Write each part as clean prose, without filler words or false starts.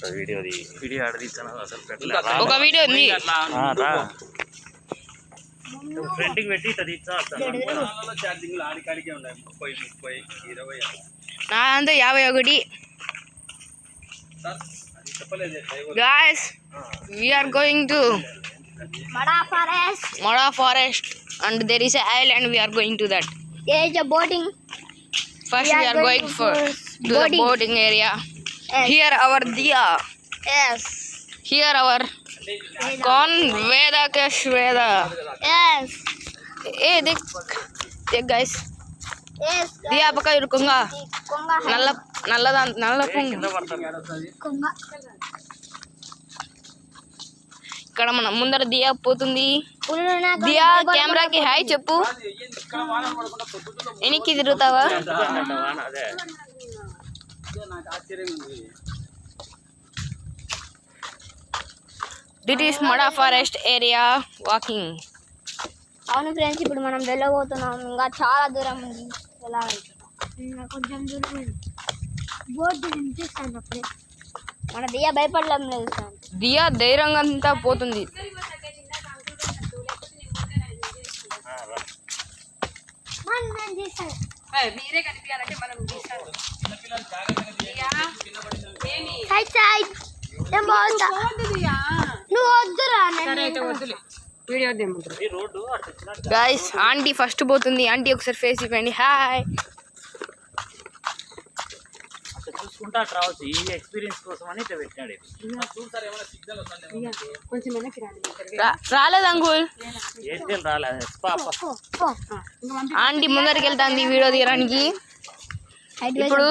ఉంటుంది వీడియో ఆడదీస్తాను అసలు ఒక వీడియో ఉంది ఫ్రంట్కి పెట్టి ఇట్లా తీస్తా ఛార్జింగ్లు ఆడికాడికే ఉన్నాయి 30, 20 నాదంతా 51. Guys, we are going to Mada Forest and there is an island. We are going to that. There is a boating. First we are going to the boating area. Yes. Here our Diya. Yes. Here our Kon Veda Kesh Veda. Yes. Hey, देख guys. Yes. Diya पका रुकूंगा. Konga. నల్ల Konga. ఇక్కడ మన ముందర దియా పోతుంది. దియా కెమెరాకి hi చెప్పు. ఎనికి తిరుగుతావా? This is Mada Forest area walking. అవును ఫ్రెండ్స్, ఇప్పుడు మనం వెళ్ళబోతున్నాం. ఇంకా చాలా దూరం ఉంది. కొంచెం దూరం బోర్డు వినిపిస్తాను. అప్పుడే మన దియా భయపడలేం లేదు సార్. దియా ధైర్యంగా అంతా పోతుంది. గైస్ ఆంటీ ఫస్ట్ పోతుంది. ఆంటీ ఒకసారి ఫేస్ ఇవ్వండి. హాయ్. చూసుకుంటా రావచ్చు. ఈ ఎక్స్పీరియన్స్ కోసం అని ఇట్లా పెట్టినాడు. రాలేదు అంకుల్. ఏం రాలేదు. ఆంటీ ముందరికి వెళ్తాంది వీడియో తీయడానికి. ఇప్పుడు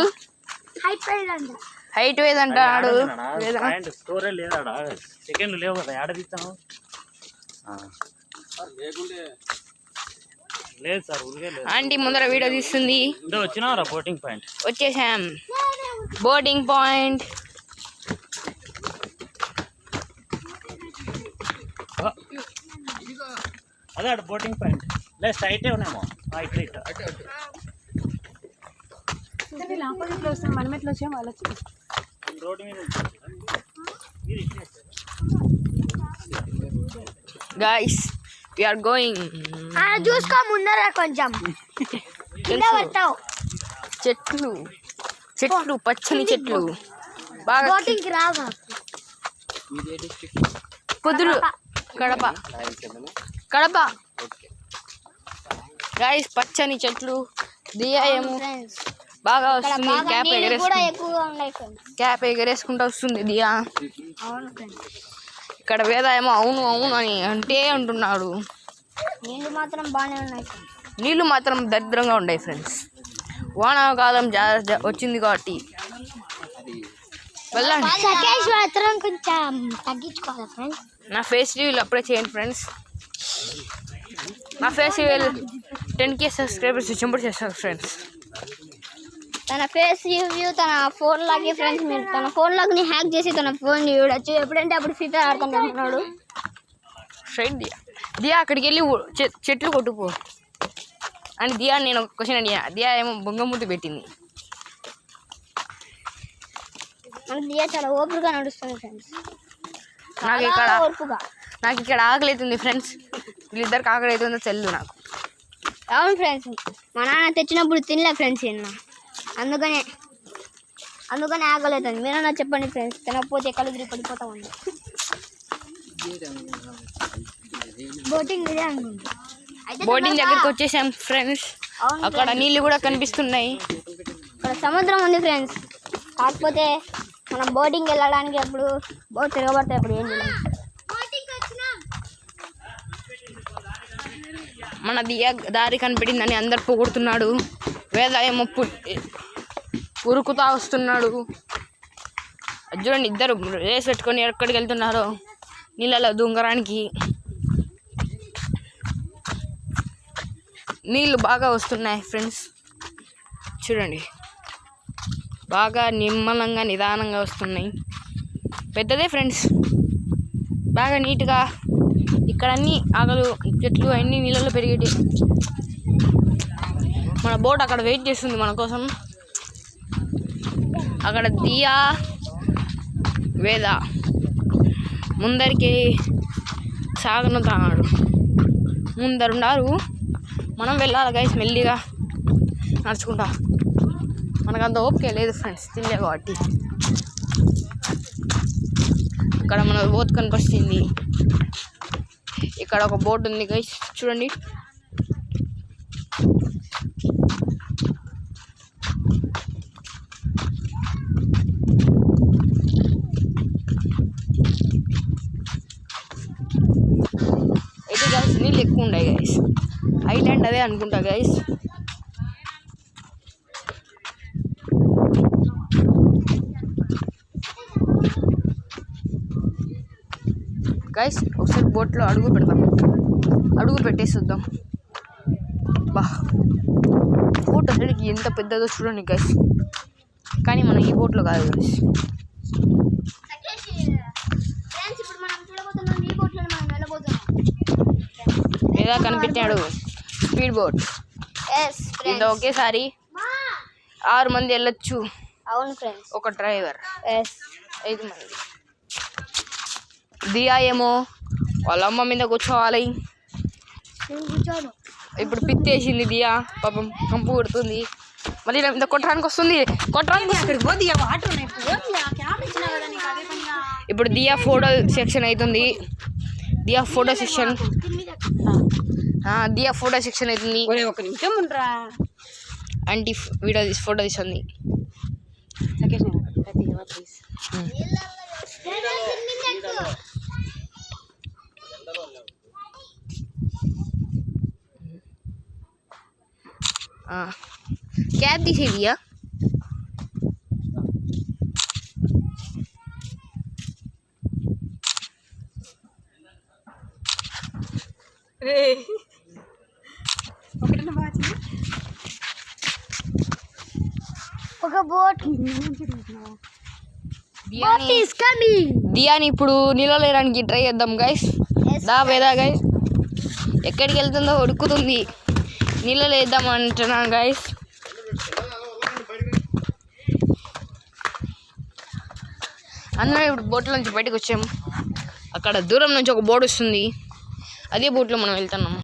హైట్ వేదంటాడు. స్టోరే లేదా సెకండ్ లేవు కదా, ఆడ తీస్తాను. లేదు సార్, ఆంటీ ముందర వీడియో తీస్తుంది. వచ్చినావురా బోటింగ్ పాయింట్? వచ్చేసాం బోటింగ్ పాయింట్. అదే అక్కడ బోటింగ్ పాయింట్. లేదు స్ట్రైటే ఉన్నామో ఇట్లా ఇట్లా మనం ఎట్లా వచ్చాము వాళ్ళు రోడ్డు మీద. Guys we are going. చూసుకో ముందర కొంచెం పడతావు. చెట్లు పచ్చని చెట్లు బాగా. బోటింగ్ రావా? కుదురు కడప. గైస్ పచ్చని చెట్లు. దియా ఏమో బాగా వస్తుంది. క్యాప్ ఎగరేసుకుంటూ వస్తుంది దియా. ఇక్కడ వేద ఏమో అవును అవును అని అంటున్నాడు. నీళ్ళు మాత్రం బాగానే ఉన్నాయి. నీళ్ళు మాత్రం దరిద్రంగా ఉన్నాయి ఫ్రెండ్స్. వానాకాలం వచ్చింది కాబట్టి వెళ్ళండి. కొంచెం తగ్గించుకోవాలి ఫ్రెండ్స్. నా ఫేస్ రివ్యూలు అప్పుడే చేయండి ఫ్రెండ్స్. నా ఫేస్ రివ్యూలు 10K సబ్స్క్రైబర్స్ చెంపుడు చేస్తారు ఫ్రెండ్స్. తన ఫేస్ రివ్యూ తన ఫోన్ లాగే ఫ్రెండ్స్. మీరు తన ఫోన్ లాగ్ని హ్యాక్ చేసి తన ఫోన్ చూడొచ్చు. ఎప్పుడంటే అప్పుడు ఫ్రీ ఫైర్ ఆడుకుంటున్నాడు. స్ట్రైట్ దియా అక్కడికి వెళ్ళి చెట్లు కొట్టుకో అని దియా నేను ఒక క్వశ్చన్ అడిగా. దియా ఏమో బొంగమూతి పెట్టింది. మన దియా చాలా ఓపుగా నడుస్తుంది ఫ్రెండ్స్. నాకు ఇక్కడ ఆకలి అవుతుంది ఫ్రెండ్స్. వీళ్ళిద్దరికి ఆకలి అవుతుందో తెల్లు నాకు. అవును ఫ్రెండ్స్, మా నాన్న తెచ్చినప్పుడు తినలే ఫ్రెండ్స్. అందుకనే ఆకలి అవుతుంది. మీరన్నా చెప్పండి ఫ్రెండ్స్. తినకపోతే కళ్ళు తిరిగి పడిపోతామండి. బోటింగ్ దగ్గరికి వచ్చేసాం ఫ్రెండ్స్. అక్కడ నీళ్ళు కూడా కనిపిస్తున్నాయి. అక్కడ సముద్రం ఉంది ఫ్రెండ్స్. కాకపోతే మనం బోటింగ్ వెళ్ళడానికి అప్పుడు బోట్ తిరగబడతాయి. అప్పుడు ఏం చేయాలి? మన దియా దారి కనిపెట్టిందని అందరు పొగుడుతున్నాడు. వేద ఏమో ఉరుకుతా వస్తున్నాడు. చూడండి ఇద్దరు రేస్ పెట్టుకొని ఎక్కడికి వెళ్తున్నారో నీళ్ళలో దూంగరానికి. నీళ్ళు బాగా వస్తున్నాయి ఫ్రెండ్స్. చూడండి బాగా నిమ్మలంగా నిదానంగా వస్తున్నాయి. పెద్దదే ఫ్రెండ్స్, బాగా నీట్గా. ఇక్కడ అన్ని ఆగలు చెట్లు అన్నీ నీళ్ళలో పెరిగేటి. మన బోట్ అక్కడ వెయిట్ చేస్తుంది మన కోసం. అక్కడ దియా వేద ముందరికి సాగనుతాడు. ముందరున్నారు, మనం వెళ్ళాలి గైస్ మెల్లిగా నడుచుకుంటా. మనకంత ఓపిక లేదు ఫ్రెండ్స్, తినలే కాబట్టి. ఇక్కడ మన బోట్ కనిపిస్తుంది. ఇక్కడ ఒక బోట్ ఉంది గైస్, చూడండి. అయితే గైస్ నీళ్ళు ఎక్కువ ఉన్నాయి గైస్, ఐలాండ్ అదే అనుకుంటా గైస్. గైస్ ఒకసారి బోట్లో అడుగు పెట్టేసి వద్దాం. బా బోట్ అసలుకి ఎంత పెద్దదో చూడండి గైస్, కానీ మనం ఈ బోట్లో కాదు గైస్. ఏదో కనిపించాడు స్పీడ్ బోట్. ఇంత ఒకేసారి 6 మంది వెళ్ళొచ్చు. అవును ఫ్రెండ్స్, ఒక డ్రైవర్ 5 మంది. దియా ఏమో వాళ్ళ అమ్మ మీద కూర్చోవాలి. ఇప్పుడు పిత్తేసింది దియా, పాపం కంపు కొడుతుంది. మళ్ళీ ఇంత కొట్టడానికి వస్తుంది. ఇప్పుడు దియా ఫోటో సెక్షన్ అవుతుంది. దియా ఫోటో సెక్షన్ అవుతుంది. ఒక నిమిషం ఉండరా. ఆంటీ ఫోటో తీస్తుంది. క్యాబ్ తీసేదియా. ఒక బోట్ దియాని ఇప్పుడు నీళ్ళలో వేయడానికి ట్రై చేద్దాం గైస్. వేదా గైస్ ఎక్కడికి వెళ్తుందో ఉడుకుతుంది. నీళ్ళలో వేద్దాం అంటున్నాం గైస్. అందరం ఇప్పుడు బోట్ల నుంచి బయటకు వచ్చాము. అక్కడ దూరం నుంచి ఒక బోట్ వస్తుంది, అదే బోట్లో మనం వెళ్తున్నాము.